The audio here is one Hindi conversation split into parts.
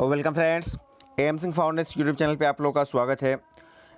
Welcome friends, M Singh Foundation YouTube channel पे आप लोगों का स्वागत है।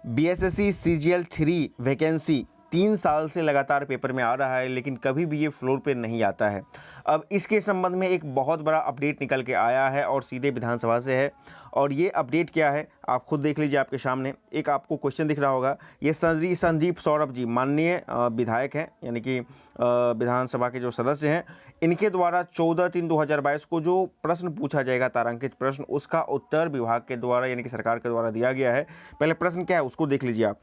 बीएसएससी सीजीएल 3 वैकेंसी 3 साल से लगातार पेपर में आ रहा है, लेकिन कभी भी ये फ्लोर पे नहीं आता है। अब इसके संबंध में एक बहुत बड़ा अपडेट निकल के आया है और सीधे विधानसभा से है। और ये अपडेट क्या है आप खुद देख लीजिए। आपके सामने एक आपको क्वेश्चन दिख रहा होगा। ये संदीप सौरभ जी माननीय विधायक हैं, यानी कि विधानसभा के जो सदस्य हैं, इनके द्वारा 14/3/2022 को जो प्रश्न पूछा जाएगा, तारांकित प्रश्न, उसका उत्तर विभाग के द्वारा यानी कि सरकार के द्वारा दिया गया है। पहले प्रश्न क्या है उसको देख लीजिए आप।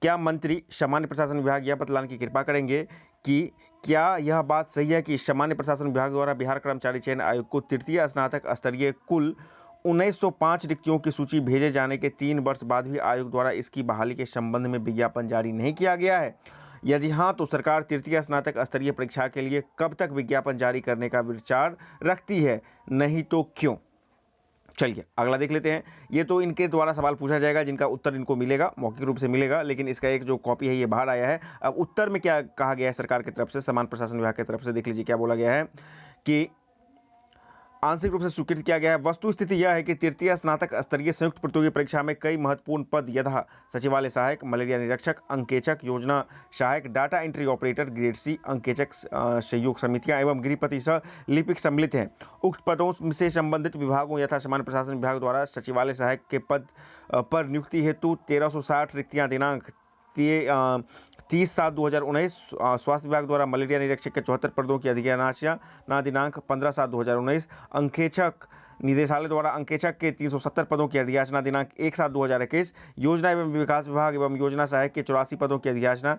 क्या मंत्री सामान्य प्रशासन विभाग यह बतलाने की कृपा करेंगे कि क्या यह बात सही है कि सामान्य प्रशासन विभाग द्वारा बिहार कर्मचारी चयन आयोग को तृतीय स्नातक स्तरीय कुल 1905 रिक्तियों की सूची भेजे जाने के 3 वर्ष बाद भी आयोग द्वारा इसकी बहाली के संबंध में विज्ञापन जारी नहीं किया गया है? यदि हाँ, तो सरकार तृतीय स्नातक स्तरीय परीक्षा के लिए कब तक विज्ञापन जारी करने का विचार रखती है? नहीं तो क्यों? चलिए अगला देख लेते हैं। ये तो इनके द्वारा सवाल पूछा जाएगा जिनका उत्तर इनको मिलेगा, मौखिक रूप से मिलेगा, लेकिन इसका एक जो कॉपी है ये बाहर आया है। अब उत्तर में क्या कहा गया है सरकार की तरफ से, समान प्रशासन विभाग की तरफ से, देख लीजिए क्या बोला गया है कि आंशिक रूप से स्वीकृत किया गया है। वस्तु स्थिति यह है कि तृतीय स्नातक स्तरीय संयुक्त प्रतियोगी परीक्षा में कई महत्वपूर्ण पद यथा सचिवालय सहायक, मलेरिया निरीक्षक, अंकेचक, योजना सहायक, data entry operator, grade C, अंकेचक सहयोग समितियां एवं गृहपति सह लिपिक सम्मिलित हैं। उक्त पदों से संबंधित विभागों यथा सामान्य प्रशासन विभाग द्वारा सचिवालय सहायक के पद पर नियुक्ति हेतु 1360 रिक्तियां दिनांक 30/7/2019, स्वास्थ्य विभाग द्वारा मलेरिया निरीक्षक के 74 पदों की अधियाचना दिनांक 15/7/2019, अंकेचक निदेशालय द्वारा अंकेचक के 370 पदों की अधियाचना दिनांक 1/7/2021, योजना एवं विकास विभाग एवं योजना सहायक के 84 पदों की अधियाचना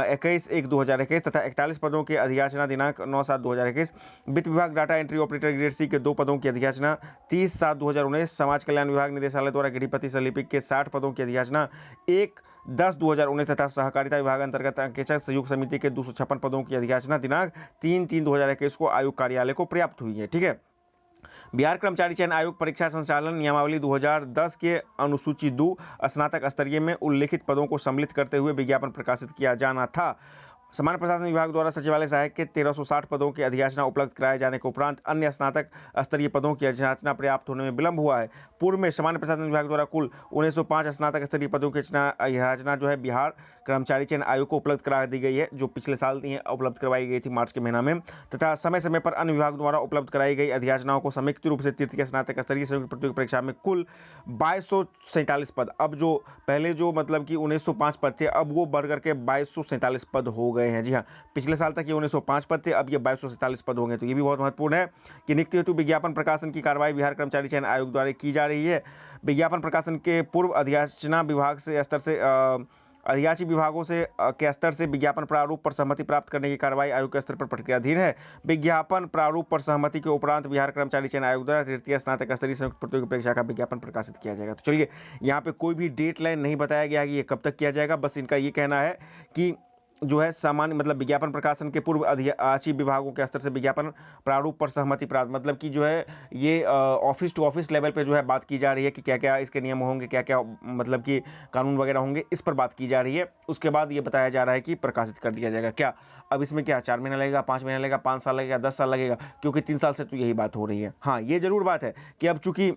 21/1/2021 तथा 41 पदों की अधियाचना दिनांक 9/7/2021, वित्त विभाग data entry operator grade C के 2 पदों की अधियाचना 30/7/2019, समाज कल्याण विभाग निदेशालय द्वारा गृहपति सह लिपिक के 60 पदों की अधियाचना 1/10/2019 तथा सहकारिता विभाग अंतर्गत अंकेचक संयुक्त समिति के 256 पदों की अधियाचना दिनांक 3/3/2021 को आयोग कार्यालय को प्राप्त हुई है। ठीक है। बिहार कर्मचारी चयन आयोग परीक्षा संचालन नियमावली 2010 के अनुसूची 2 स्नातक स्तरीय में उल्लिखित पदों को सम्मिलित करते हुए विज्ञापन प्रकाशित किया जाना था। सामान्य प्रशासन विभाग द्वारा सचिवालय सहायक के 1360 पदों की अधियाचना उपलब्ध कराए जाने के उपरांत अन्य स्नातक स्तरीय पदों की अधियाचना प्राप्त होने में विलंब हुआ है। पूर्व में सामान्य प्रशासन विभाग द्वारा कुल 1905 स्नातक स्तरीय पदों की अधियाचना जो है बिहार कर्मचारी चयन आयोग को उपलब्ध करा दी गई है, जो पिछले साल उपलब्ध करवाई गई थी मार्च के महीना में, तथा समय समय पर अन्य विभाग द्वारा उपलब्ध कराई गई अधियाचनाओं को संयुक्त रूप से तृतीय स्नातक स्तरीय संयुक्त प्रतियोगी परीक्षा में कुल 2247 पद, अब जो पहले जो मतलब कि 1905 पद थे, अब वो बढ़ करके 2247 पद हो गए हैं। जी हाँ, पिछले साल तक ये 1905 पद थे, अब ये 2247 पद हो गए। तो ये भी बहुत महत्वपूर्ण है कि नियुक्ति हेतु विज्ञापन प्रकाशन की कार्रवाई बिहार कर्मचारी चयन आयोग द्वारा की जा रही है। विज्ञापन प्रकाशन के पूर्व अधियाचना विभाग से स्तर से अधियाची विभागों से के स्तर से विज्ञापन प्रारूप पर सहमति प्राप्त करने की कार्रवाई आयोग के स्तर पर प्रक्रियाधीन है। विज्ञापन प्रारूप पर सहमति के उपरांत बिहार कर्मचारी चयन आयोग द्वारा तृतीय स्नातक स्तरीय संयुक्त प्रतियोगी परीक्षा का विज्ञापन प्रकाशित किया जाएगा। तो चलिए, यहाँ पे कोई भी डेट लाइन नहीं बताया गया कि ये कब तक किया जाएगा, बस इनका ये कहना है कि जो है सामान्य मतलब विज्ञापन प्रकाशन के पूर्व अधियाची विभागों के स्तर से विज्ञापन प्रारूप पर सहमति प्राप्त, मतलब कि जो है ये ऑफिस टू ऑफिस लेवल पे जो है बात की जा रही है कि क्या क्या इसके नियम होंगे, क्या क्या मतलब कि कानून वगैरह होंगे, इस पर बात की जा रही है। उसके बाद ये बताया जा रहा है कि प्रकाशित कर दिया जाएगा। क्या अब इसमें क्या 4 महीना लगेगा, 5 महीना लगेगा, 5 साल लगेगा, 10 साल लगेगा? क्योंकि 3 साल से तो यही बात हो रही है। हाँ, ये जरूर बात है कि अब चूंकि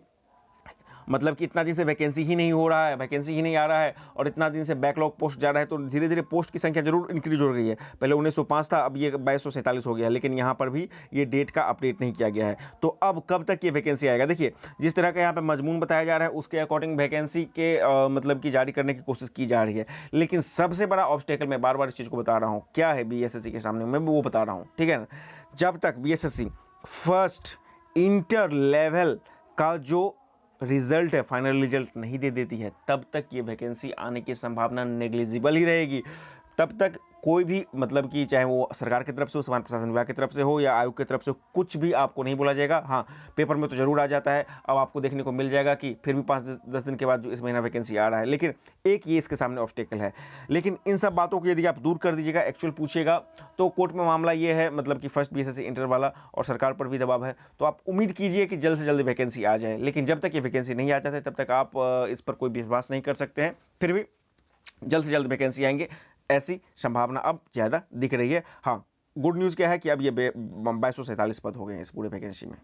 मतलब कि इतना दिन से वैकेंसी ही नहीं हो रहा है, वैकेंसी ही नहीं आ रहा है और इतना दिन से बैकलॉग पोस्ट जा रहा है, तो धीरे धीरे पोस्ट की संख्या जरूर इंक्रीज हो गई है। पहले 1905 था, अब ये 2247 हो गया है, लेकिन यहाँ पर भी ये डेट का अपडेट नहीं किया गया है। तो अब कब तक ये वैकेंसी आएगा? देखिए, जिस तरह का यहाँ पर मजमून बताया जा रहा है उसके अकॉर्डिंग वैकेंसी के मतलब की जारी करने की कोशिश की जा रही है। लेकिन सबसे बड़ा ऑब्स्टेकल, मैं बार बार इस चीज़ को बता रहा हूँ, क्या है बीएसएससी के सामने, मैं वो बता रहा हूँ। ठीक है ना, जब तक बीएसएससी फर्स्ट इंटर लेवल का जो रिजल्ट है, फाइनल रिजल्ट नहीं दे देती है, तब तक ये वैकेंसी आने की संभावना नेग्लिजिबल ही रहेगी। तब तक कोई भी मतलब कि चाहे वो सरकार की तरफ से हो, सामान्य प्रशासन विभाग की तरफ से हो या आयोग की तरफ से, कुछ भी आपको नहीं बोला जाएगा। हाँ, पेपर में तो जरूर आ जाता है, अब आपको देखने को मिल जाएगा कि फिर भी 5-10 दिन के बाद जो इस महीना वैकेंसी आ रहा है। लेकिन एक ये इसके सामने ऑब्स्टेकल है। लेकिन इन सब बातों को यदि आप दूर कर दीजिएगा, एक्चुअल पूछिएगा, तो कोर्ट में मामला ये है, मतलब कि फर्स्ट बीएसएससी इंटर वाला, और सरकार पर भी दबाव है, तो आप उम्मीद कीजिए कि जल्द से जल्द वैकेंसी आ जाए। लेकिन जब तक ये वैकेंसी नहीं आ जाती तब तक आप इस पर कोई विश्वास नहीं कर सकते हैं। फिर भी जल्द से जल्द वैकेंसी आएंगे, ऐसी संभावना अब ज़्यादा दिख रही है। हाँ, गुड न्यूज़ क्या है कि अब ये 2247 पद हो गए हैं इस पूरे वैकेंसी में।